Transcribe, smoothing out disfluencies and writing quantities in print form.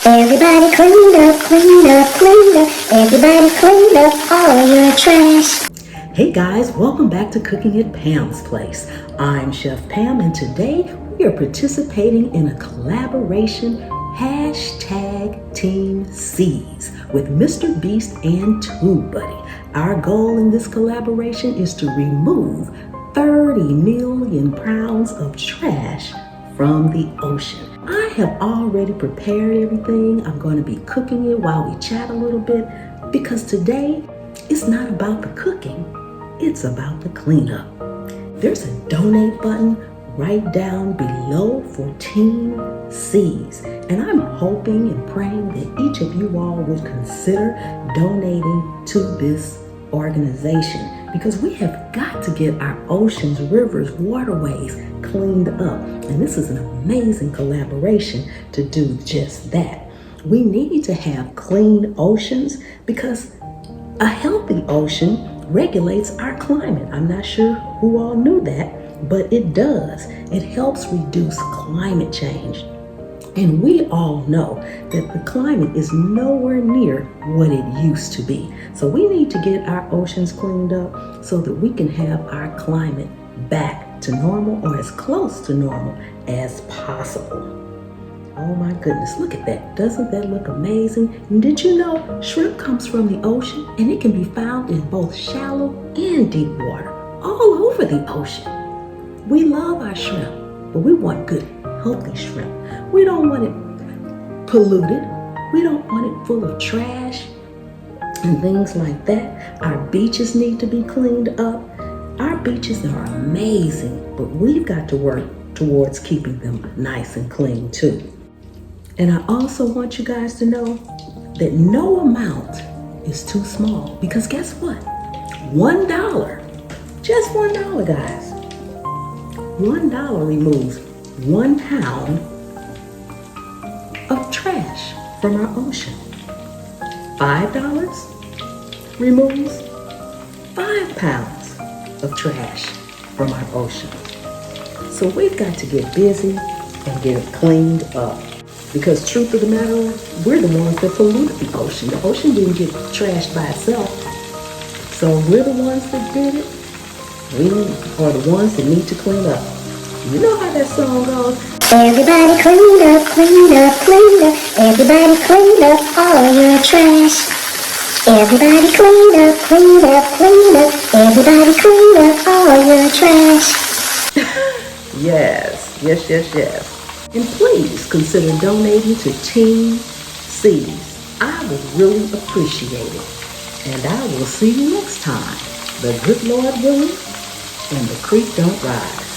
Everybody clean up, clean up, clean up. Everybody clean up all your trash. Hey guys, welcome back to Cooking at Pam's Place. I'm Chef Pam, and today we are participating in a collaboration #TEAMSEAS with Mr. Beast and TubeBuddy. Our goal in this collaboration is to remove 30 million pounds of trash from the ocean. I have already prepared everything. I'm going to be cooking it while we chat a little bit because today it's not about the cooking, it's about the cleanup. There's a donate button right down below for TEAMSEAS, and I'm hoping and praying that each of you all would consider donating to this organization because we have got to get our oceans, rivers, waterways cleaned up. And this is an amazing collaboration to do just that. We need to have clean oceans because a healthy ocean regulates our climate. I'm not sure who all knew that, but it does. It helps reduce climate change. And we all know that the climate is nowhere near what it used to be. So we need to get our oceans cleaned up so that we can have our climate back to normal or as close to normal as possible. Oh my goodness, look at that. Doesn't that look amazing? And did you know shrimp comes from the ocean and it can be found in both shallow and deep water, all over the ocean. We love our shrimp, but we want good, healthy shrimp. We don't want it polluted. We don't want it full of trash and things like that. Our beaches need to be cleaned up. Our beaches are amazing, but we've got to work towards keeping them nice and clean too. And I also want you guys to know that no amount is too small because guess what? $1, just $1, guys. $1 removes 1 pound of trash from our ocean. $5 removes 5 pounds of trash from our ocean. So we've got to get busy and get it cleaned up. Because truth of the matter is, we're the ones that polluted the ocean. The ocean didn't get trashed by itself. So we're the ones that did it. We are the ones that need to clean up. You know how that song goes. Everybody clean up, clean up, clean up. Everybody clean up all your trash. Everybody clean up, clean up, clean up. Everybody clean up all your trash. Yes. And please consider donating to TEAMSEAS. I would really appreciate it. And I will see you next time. The good Lord willing and the creek don't rise.